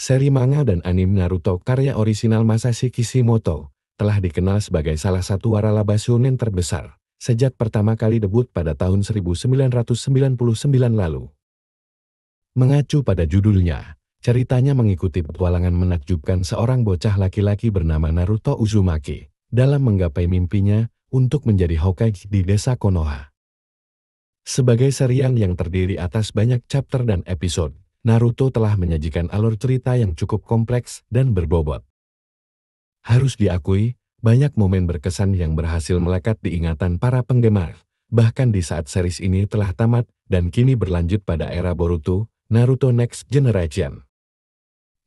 Seri manga dan anime Naruto karya orisinal Masashi Kishimoto telah dikenal sebagai salah satu waralaba shonen terbesar sejak pertama kali debut pada tahun 1999 lalu. Mengacu pada judulnya, ceritanya mengikuti petualangan menakjubkan seorang bocah laki-laki bernama Naruto Uzumaki dalam menggapai mimpinya untuk menjadi Hokage di desa Konoha. Sebagai serial yang terdiri atas banyak chapter dan episode, Naruto telah menyajikan alur cerita yang cukup kompleks dan berbobot. Harus diakui, banyak momen berkesan yang berhasil melekat di ingatan para penggemar, bahkan di saat series ini telah tamat dan kini berlanjut pada era Boruto, Naruto Next Generation.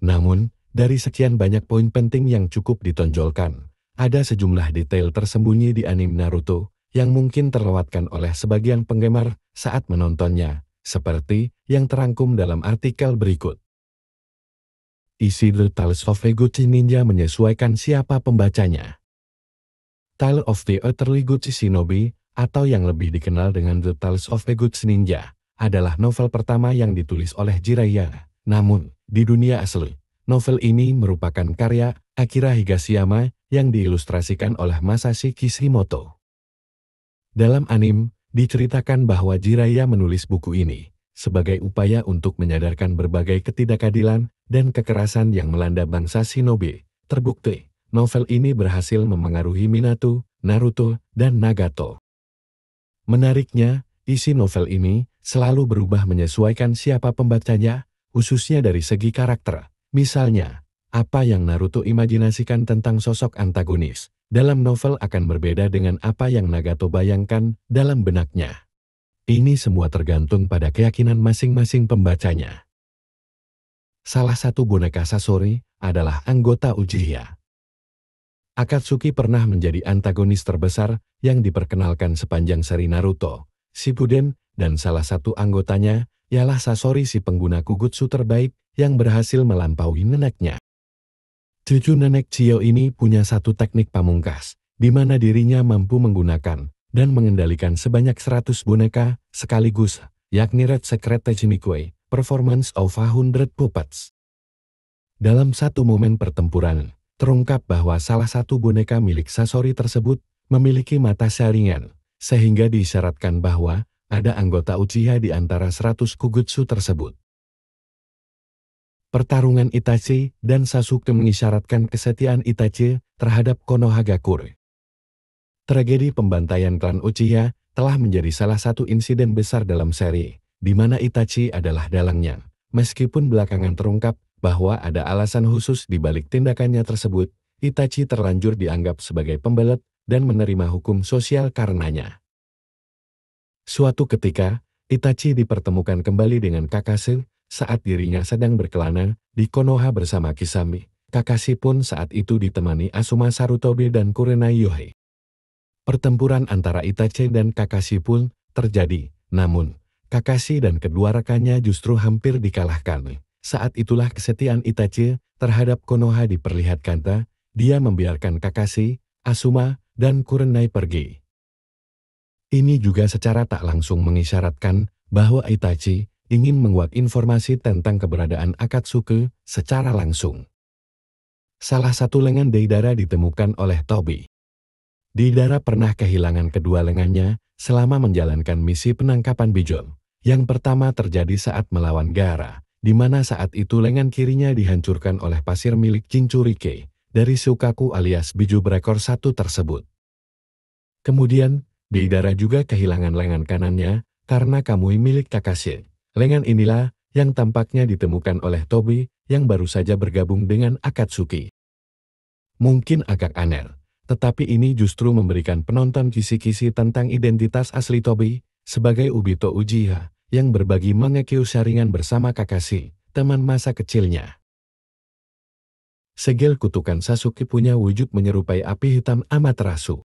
Namun, dari sekian banyak poin penting yang cukup ditonjolkan, ada sejumlah detail tersembunyi di anime Naruto yang mungkin terlewatkan oleh sebagian penggemar saat menontonnya, seperti yang terangkum dalam artikel berikut. Isi The Tales of Eguchi Ninja menyesuaikan siapa pembacanya. Tale of the Utterly Gucci Shinobi, atau yang lebih dikenal dengan The Tales of Eguchi Ninja, adalah novel pertama yang ditulis oleh Jiraiya. Namun, di dunia asli, novel ini merupakan karya Akira Higashiyama yang diilustrasikan oleh Masashi Kishimoto. Dalam anime, diceritakan bahwa Jiraiya menulis buku ini sebagai upaya untuk menyadarkan berbagai ketidakadilan dan kekerasan yang melanda bangsa shinobi. Terbukti, novel ini berhasil memengaruhi Minato, Naruto, dan Nagato. Menariknya, isi novel ini selalu berubah menyesuaikan siapa pembacanya, khususnya dari segi karakter. Misalnya, apa yang Naruto imajinasikan tentang sosok antagonis dalam novel akan berbeda dengan apa yang Nagato bayangkan dalam benaknya. Ini semua tergantung pada keyakinan masing-masing pembacanya. Salah satu boneka Sasori adalah anggota Uchiha. Akatsuki pernah menjadi antagonis terbesar yang diperkenalkan sepanjang seri Naruto Shippuden, dan salah satu anggotanya ialah Sasori, si pengguna kugutsu terbaik yang berhasil melampaui neneknya. Cucu nenek Chiyo ini punya satu teknik pamungkas, di mana dirinya mampu menggunakan dan mengendalikan sebanyak 100 boneka sekaligus, yakni Red Secret Technique, Performance of 100 Puppets. Dalam satu momen pertempuran, terungkap bahwa salah satu boneka milik Sasori tersebut memiliki mata saringan, sehingga diisyaratkan bahwa ada anggota Uchiha di antara 100 kugutsu tersebut. Pertarungan Itachi dan Sasuke mengisyaratkan kesetiaan Itachi terhadap Konohagakure. Tragedi pembantaian klan Uchiha telah menjadi salah satu insiden besar dalam seri, di mana Itachi adalah dalangnya. Meskipun belakangan terungkap bahwa ada alasan khusus di balik tindakannya tersebut, Itachi terlanjur dianggap sebagai pembelet dan menerima hukum sosial karenanya. Suatu ketika, Itachi dipertemukan kembali dengan Kakashi saat dirinya sedang berkelana di Konoha bersama Kisame. Kakashi pun saat itu ditemani Asuma Sarutobi dan Kurenai Yohei. Pertempuran antara Itachi dan Kakashi pun terjadi, namun Kakashi dan kedua rekannya justru hampir dikalahkan. Saat itulah kesetiaan Itachi terhadap Konoha diperlihatkan. Dia membiarkan Kakashi, Asuma, dan Kurenai pergi. Ini juga secara tak langsung mengisyaratkan bahwa Itachi ingin menguak informasi tentang keberadaan Akatsuki secara langsung. Salah satu lengan Deidara ditemukan oleh Tobi. Deidara pernah kehilangan kedua lengannya selama menjalankan misi penangkapan Bijon. Yang pertama terjadi saat melawan Gaara, di mana saat itu lengan kirinya dihancurkan oleh pasir milik Jinchuriki dari Shukaku alias Biju berekor satu tersebut. Kemudian, Deidara juga kehilangan lengan kanannya karena Kamui milik Kakashi. Lengan inilah yang tampaknya ditemukan oleh Tobi yang baru saja bergabung dengan Akatsuki. Mungkin agak aneh, tetapi ini justru memberikan penonton kisi-kisi tentang identitas asli Tobi sebagai Obito Uchiha yang berbagi Mangekyo Sharingan bersama Kakashi, teman masa kecilnya. Segel kutukan Sasuke punya wujud menyerupai api hitam Amaterasu.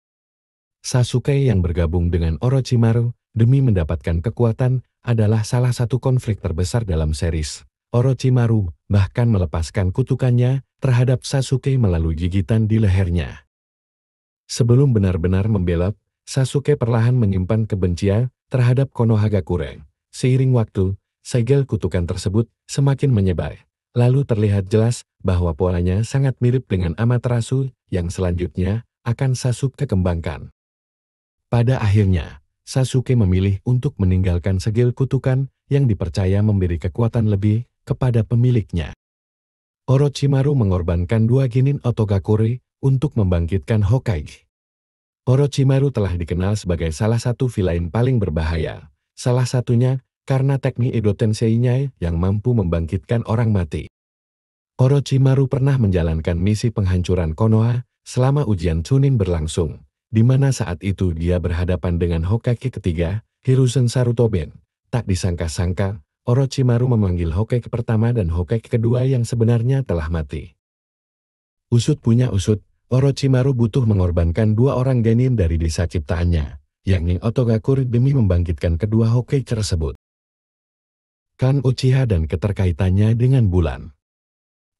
Sasuke yang bergabung dengan Orochimaru demi mendapatkan kekuatan adalah salah satu konflik terbesar dalam series. Orochimaru bahkan melepaskan kutukannya terhadap Sasuke melalui gigitan di lehernya. Sebelum benar-benar membelot, Sasuke perlahan menyimpan kebencian terhadap Konohagakure. Seiring waktu, segel kutukan tersebut semakin menyebar, Lalu terlihat jelas bahwa polanya sangat mirip dengan Amaterasu yang selanjutnya akan Sasuke kembangkan. Pada akhirnya, Sasuke memilih untuk meninggalkan segel kutukan yang dipercaya memberi kekuatan lebih kepada pemiliknya. Orochimaru mengorbankan 2 Genin Otogakure untuk membangkitkan Hokage. Orochimaru telah dikenal sebagai salah satu villain paling berbahaya, salah satunya karena teknik Edo Tensei-nya yang mampu membangkitkan orang mati. Orochimaru pernah menjalankan misi penghancuran Konoha selama ujian Chunin berlangsung, di mana saat itu dia berhadapan dengan Hokage ketiga, Hiruzen Sarutoben. Tak disangka-sangka, Orochimaru memanggil Hokage pertama dan Hokage kedua yang sebenarnya telah mati. Usut punya usut, Orochimaru butuh mengorbankan 2 orang genin dari desa ciptaannya, yakni Otogakure demi membangkitkan kedua Hokage tersebut. Kan Uchiha dan keterkaitannya dengan bulan.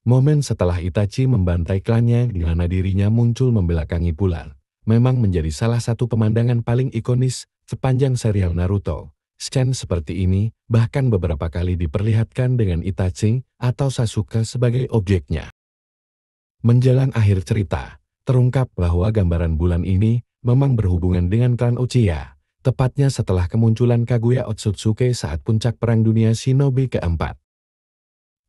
Momen setelah Itachi membantai klannya di mana dirinya muncul membelakangi bulan, memang menjadi salah satu pemandangan paling ikonis sepanjang serial Naruto. Scene seperti ini bahkan beberapa kali diperlihatkan dengan Itachi atau Sasuke sebagai objeknya. Menjelang akhir cerita, terungkap bahwa gambaran bulan ini memang berhubungan dengan klan Uchiha, tepatnya setelah kemunculan Kaguya Otsutsuki saat puncak Perang Dunia Shinobi keempat.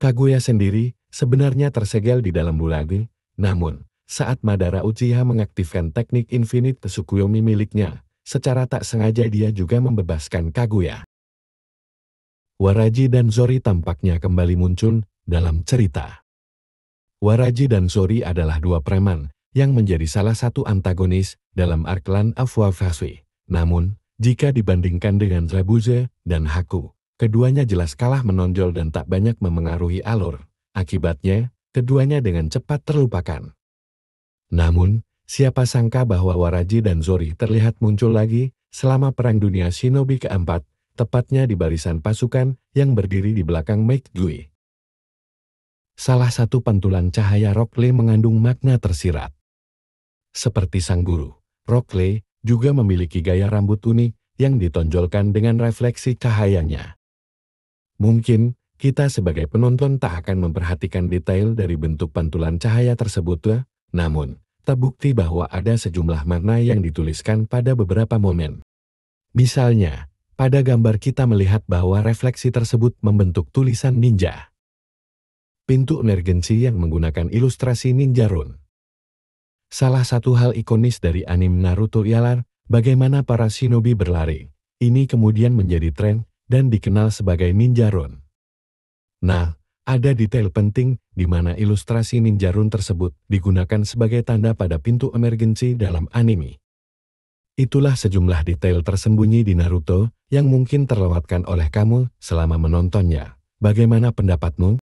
Kaguya sendiri sebenarnya tersegel di dalam bulan, namun saat Madara Uchiha mengaktifkan teknik Infinite Tsukuyomi miliknya, secara tak sengaja dia juga membebaskan Kaguya. Waraji dan Zori tampaknya kembali muncul dalam cerita. Waraji dan Zori adalah 2 preman yang menjadi salah satu antagonis dalam arc Land of Wakashi. Namun, jika dibandingkan dengan Zabuza dan Haku, keduanya jelas kalah menonjol dan tak banyak memengaruhi alur. Akibatnya, keduanya dengan cepat terlupakan. Namun, siapa sangka bahwa Waraji dan Zori terlihat muncul lagi selama Perang Dunia Shinobi keempat, tepatnya di barisan pasukan yang berdiri di belakang Mike. Salah satu pantulan cahaya Rock Lee mengandung makna tersirat. Seperti sang guru, Rock Lee juga memiliki gaya rambut unik yang ditonjolkan dengan refleksi cahayanya. Mungkin, kita sebagai penonton tak akan memperhatikan detail dari bentuk pantulan cahaya tersebut, namun, terbukti bahwa ada sejumlah makna yang dituliskan pada beberapa momen. Misalnya, pada gambar kita melihat bahwa refleksi tersebut membentuk tulisan ninja. Pintu emergensi yang menggunakan ilustrasi ninja rune. Salah satu hal ikonis dari anime Naruto ialah bagaimana para shinobi berlari. Ini kemudian menjadi tren dan dikenal sebagai ninja rune. Nah, ada detail penting di mana ilustrasi ninja rune tersebut digunakan sebagai tanda pada pintu emergensi dalam anime. Itulah sejumlah detail tersembunyi di Naruto yang mungkin terlewatkan oleh kamu selama menontonnya. Bagaimana pendapatmu?